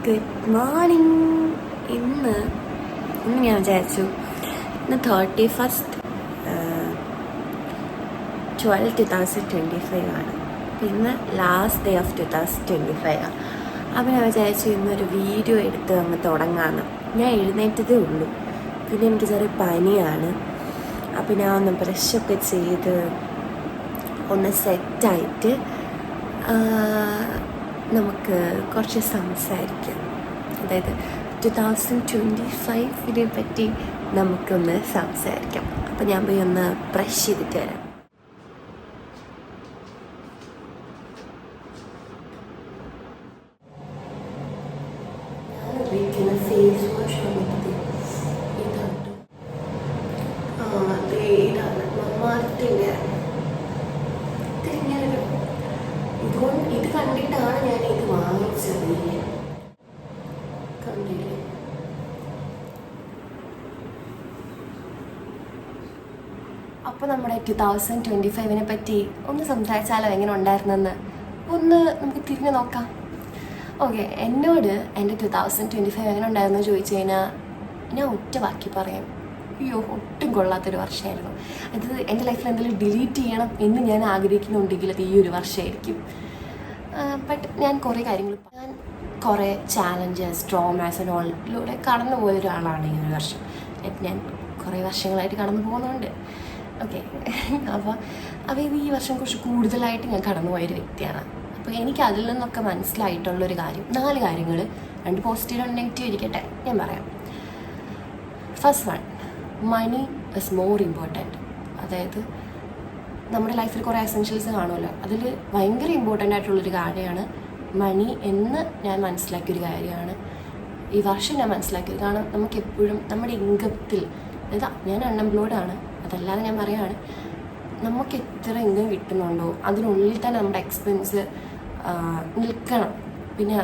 Good morning. ഇന്ന് ഞാൻ വിചാരിച്ചു ഇന്ന് 31st 12/2025 ആണ്. ഇന്ന് ലാസ്റ്റ് ഡേ ഓഫ് 2025 ആണ്. അപ്പോൾ ഞാൻ വിചാരിച്ചു ഇന്നൊരു വീഡിയോ എടുത്ത് അങ്ങ് തുടങ്ങാമെന്ന്. ഞാൻ എഴുന്നേറ്റതേ ഉള്ളൂ. പിന്നെ എനിക്ക് ചെറിയ പനിയാണ്. അപ്പോൾ ഞാൻ ഒന്ന് ബ്രഷൊക്കെ ചെയ്ത് ഒന്ന് സെറ്റായിട്ട് നമുക്ക് കുറച്ച് സംസാരിക്കാം. അതായത് 2025 പറ്റി നമുക്കൊന്ന് സംസാരിക്കാം. അപ്പോൾ ഞാൻ പോയി ഒന്ന് ബ്രഷ് ചെയ്തിട്ട് വരാം. ഫേസ് വാഷ് ഇതാണ് മമ്മാർട്ടിൻ്റെ. ഇത് കണ്ടിട്ടാണ് ഞാൻ ഇത് വാങ്ങിച്ചത്. കണ്ടില്ലേ? അപ്പോൾ നമ്മുടെ 2025 പറ്റി ഒന്ന് സംസാരിച്ചാലോ, എങ്ങനെ ഉണ്ടായിരുന്നെന്ന് ഒന്ന് നമുക്ക് തിരിഞ്ഞു നോക്കാം. ഓക്കെ, എന്നോട് എൻ്റെ 2025 എങ്ങനെ ഉണ്ടായിരുന്നു ചോദിച്ചു കഴിഞ്ഞാൽ ഞാൻ ഒറ്റ വാക്കി പറയാം, അയ്യോ ഒട്ടും കൊള്ളാത്തൊരു വർഷമായിരുന്നു. അത് എൻ്റെ ലൈഫിൽ എന്തെങ്കിലും ഡിലീറ്റ് ചെയ്യണം എന്ന് ഞാൻ ആഗ്രഹിക്കുന്നുണ്ടെങ്കിൽ അത് ഈ ഒരു വർഷമായിരിക്കും. ബട്ട് ഞാൻ കുറേ ചാലഞ്ചസ്, ട്രോമാസ് ആൻഡ് ഓളിലൂടെ കടന്നു പോയ ഒരാളാണ് ഈ ഒരു വർഷം. ഞാൻ കുറേ വർഷങ്ങളായിട്ട് കടന്നു പോകുന്നുണ്ട്. ഓക്കെ, അപ്പോൾ ഇത് ഈ വർഷം കുറച്ച് കൂടുതലായിട്ട് ഞാൻ കടന്നു പോയൊരു വ്യക്തിയാണ്. അപ്പോൾ എനിക്ക് അതിൽ നിന്നൊക്കെ മനസ്സിലായിട്ടുള്ളൊരു കാര്യം, 4 കാര്യങ്ങൾ, 2 പോസിറ്റീവ് 2 നെഗറ്റീവ് ഇരിക്കട്ടെ, ഞാൻ പറയാം. First one, money is more important. അതായത് നമ്മുടെ ലൈഫിൽ കുറേ എസെൻഷ്യൽസ് കാണുമല്ലോ, അതിൽ ഭയങ്കര ഇമ്പോർട്ടൻ്റ് ആയിട്ടുള്ളൊരു കാര്യമാണ് മണി എന്ന് ഞാൻ മനസ്സിലാക്കിയൊരു കാര്യമാണ് ഈ വർഷം ഞാൻ മനസ്സിലാക്കിയത്. കാരണം നമുക്കെപ്പോഴും നമ്മുടെ ഇൻകത്തിൽ, അതായത് ഞാൻ അൺഎംപ്ലോയ്ഡ് ആണ്, അതല്ലാതെ ഞാൻ പറയുകയാണ്, നമുക്ക് എത്ര ഇൻകം കിട്ടുന്നുണ്ടോ അതിനുള്ളിൽ തന്നെ നമ്മുടെ എക്സ്പെൻസ് നിൽക്കണം. പിന്നെ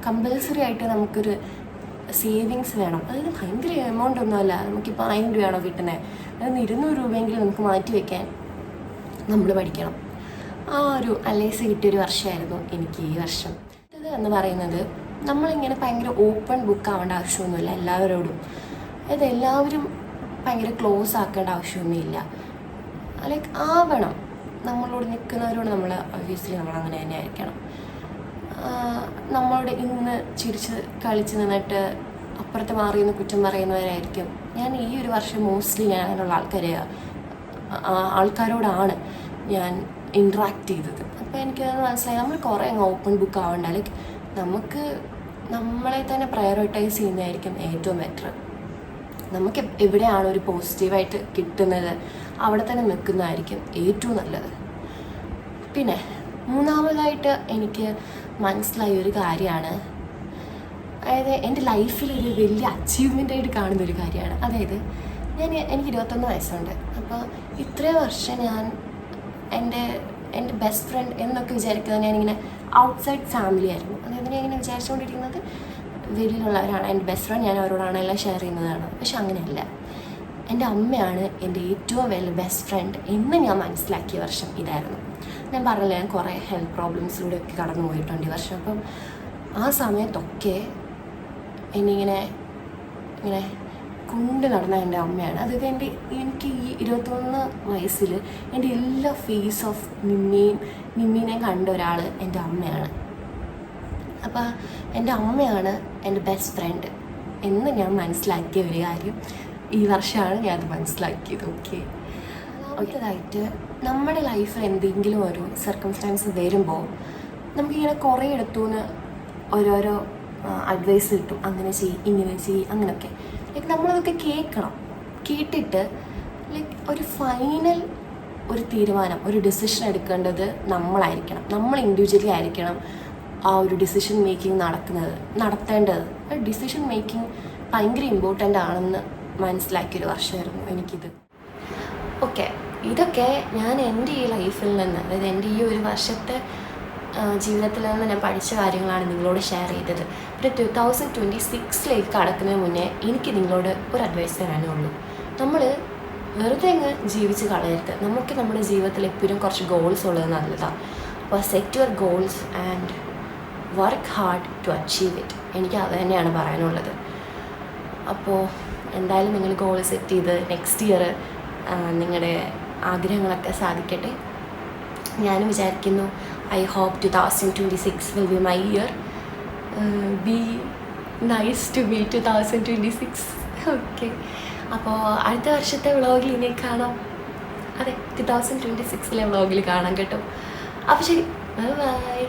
കമ്പൽസറി ആയിട്ട് നമുക്കൊരു സേവിങ്സ് വേണം. അതായത് ഭയങ്കര എമൗണ്ട് ഒന്നുമല്ല, നമുക്കിപ്പോൾ 1000 രൂപയാണോ കിട്ടുന്നത്, അതായത് 200 രൂപയെങ്കിലും നമുക്ക് മാറ്റി വയ്ക്കാൻ നമ്മൾ പഠിക്കണം. ആ ഒരു അലേസ് കിട്ടിയൊരു വർഷമായിരുന്നു എനിക്ക് ഈ വർഷം. ഇത് എന്ന് പറയുന്നത് നമ്മളിങ്ങനെ ഭയങ്കര ഓപ്പൺ ബുക്ക് ആവേണ്ട ആവശ്യമൊന്നുമില്ല എല്ലാവരോടും. അതായത് എല്ലാവരും ഭയങ്കര ക്ലോസ് ആക്കേണ്ട ആവശ്യമൊന്നുമില്ല. ലൈക്ക് ആവണം, നമ്മളോട് നിൽക്കുന്നവരോട് നമ്മൾ ഒബ്വിയസ്ലി നമ്മൾ അങ്ങനെ തന്നെ ആയിരിക്കണം. നമ്മളോട് ഇന്ന് ചിരിച്ച് കളിച്ച് നിന്നിട്ട് അപ്പുറത്ത് മാറിയെന്ന് കുറ്റം പറയുന്നവരായിരിക്കും. ഞാൻ ഈ ഒരു വർഷം മോസ്റ്റ്ലി ഞാൻ അങ്ങനെയുള്ള ആൾക്കാരോടാണ് ഞാൻ ഇൻട്രാക്ട് ചെയ്തത്. അപ്പോൾ എനിക്കത് മനസ്സിലായി, നമ്മൾ കുറേ അങ്ങ് ഓപ്പൺ ബുക്ക് ആവണ്ട. ലൈക്ക് നമുക്ക് നമ്മളെ തന്നെ പ്രയോറിറ്റൈസ് ചെയ്യുന്നതായിരിക്കും ഏറ്റവും ബെറ്റർ. നമുക്ക് എവിടെയാണ് ഒരു പോസിറ്റീവായിട്ട് കിട്ടുന്നത് അവിടെ തന്നെ നിൽക്കുന്നതായിരിക്കും ഏറ്റവും നല്ലത്. പിന്നെ മൂന്നാമതായിട്ട് എനിക്ക് മനസ്സിലായ ഒരു കാര്യമാണ്, അതായത് എൻ്റെ ലൈഫിൽ ഒരു വലിയ അച്ചീവ്മെൻ്റായിട്ട് കാണുന്നൊരു കാര്യമാണ്. അതായത് എനിക്ക് 21 വയസ്സുണ്ട്. അപ്പോൾ ഇത്രയും വർഷം ഞാൻ എൻ്റെ ബെസ്റ്റ് ഫ്രണ്ട് എന്നൊക്കെ വിചാരിക്കുന്നത് ഞാനിങ്ങനെ ഔട്ട്സൈഡ് ഫാമിലി ആയിരുന്നു. അതായത് ഞാൻ ഇങ്ങനെ വിചാരിച്ചുകൊണ്ടിരിക്കുന്നത് വെളിയിലുള്ളവരാണ് എൻ്റെ ബെസ്റ്റ് ഫ്രണ്ട്, ഞാൻ അവരോടാണ് എല്ലാം ഷെയർ ചെയ്യുന്നതാണ്. പക്ഷെ അങ്ങനെയല്ല, എൻ്റെ അമ്മയാണ് എൻ്റെ ഏറ്റവും വലിയ ബെസ്റ്റ് ഫ്രണ്ട് എന്ന് ഞാൻ മനസ്സിലാക്കിയ വർഷം ഇതായിരുന്നു. ഞാൻ പറഞ്ഞില്ല, ഞാൻ കുറേ ഹെൽത്ത് പ്രോബ്ലംസിലൂടെയൊക്കെ കടന്നു പോയിട്ടുണ്ട് ഈ വർഷം. അപ്പം ആ സമയത്തൊക്കെ ഇങ്ങനെ കൊണ്ട് നടന്ന എൻ്റെ അമ്മയാണ്. അതായത് എനിക്ക് ഈ 21 വയസ്സിൽ എൻ്റെ എല്ലാ ഫേസ് ഓഫ് നിമ്മീനെ കണ്ട ഒരാൾ എൻ്റെ അമ്മയാണ്. അപ്പോൾ എൻ്റെ അമ്മയാണ് എൻ്റെ ബെസ്റ്റ് ഫ്രണ്ട് എന്ന് ഞാൻ മനസ്സിലാക്കിയ ഒരു കാര്യം ഈ വർഷമാണ് ഞാനത് മനസ്സിലാക്കിയത്. ഒക്കെതായിട്ട് നമ്മുടെ ലൈഫിൽ എന്തെങ്കിലും ഒരു സർക്കംസ്റ്റാൻസ് വരുമ്പോൾ നമുക്കിങ്ങനെ കുറേ ഇടത്തുനിന്ന് ഓരോരോ അഡ്വൈസ് കിട്ടും, അങ്ങനെ ചെയ്യ്, ഇങ്ങനെ ചെയ്യ്, അങ്ങനെയൊക്കെ. ലൈക്ക് നമ്മളതൊക്കെ കേട്ടിട്ട് ലൈക്ക് ഒരു ഫൈനൽ ഒരു തീരുമാനം, ഒരു ഡിസിഷൻ എടുക്കേണ്ടത് നമ്മളായിരിക്കണം. നമ്മൾ ഇൻഡിവിജ്വലി ആയിരിക്കണം ആ ഒരു ഡിസിഷൻ മേക്കിംഗ് നടത്തേണ്ടത്. ഡിസിഷൻ മേക്കിംഗ് ഭയങ്കര ഇമ്പോർട്ടൻ്റ് ആണെന്ന് മനസ്സിലാക്കിയൊരു വർഷമായിരുന്നു എനിക്കിത്. ഓക്കെ, ഇതൊക്കെ ഞാൻ എൻ്റെ ഈ ലൈഫിൽ നിന്ന്, അതായത് എൻ്റെ ഈ ഒരു വർഷത്തെ ജീവിതത്തിൽ നിന്ന് ഞാൻ പഠിച്ച കാര്യങ്ങളാണ് നിങ്ങളോട് ഷെയർ ചെയ്തത്. പിന്നെ 2026 കടക്കുന്നതിന് മുന്നേ എനിക്ക് നിങ്ങളോട് ഒരു അഡ്വൈസ് തരാനേ ഉള്ളൂ. നമ്മൾ വെറുതെ അങ്ങ് ജീവിച്ച് കളയരുത്. നമുക്ക് നമ്മുടെ ജീവിതത്തിൽ എപ്പോഴും കുറച്ച് ഗോൾസ് ഉള്ളത് നല്ലതാണ്. അപ്പോൾ set your goals and work hard to achieve it. എനിക്ക് അത് തന്നെയാണ് പറയാനുള്ളത്. അപ്പോൾ എന്തായാലും നിങ്ങൾ ഗോൾ സെറ്റ് ചെയ്ത് നെക്സ്റ്റ് ഇയർ നിങ്ങളുടെ ആഗ്രഹങ്ങളൊക്കെ സാധിക്കട്ടെ. ഞാനും വിചാരിക്കുന്നു I hope 2026 will be my year. Be nice to be 2026. Okay, അപ്പോൾ അടുത്ത വർഷത്തെ വ്ളോഗിൽ ഇനി കാണാം. അതെ, 2026 വ്ളോഗിൽ കാണാം കേട്ടോ. അപ്പോൾ ശരി, ബൈ ബൈ.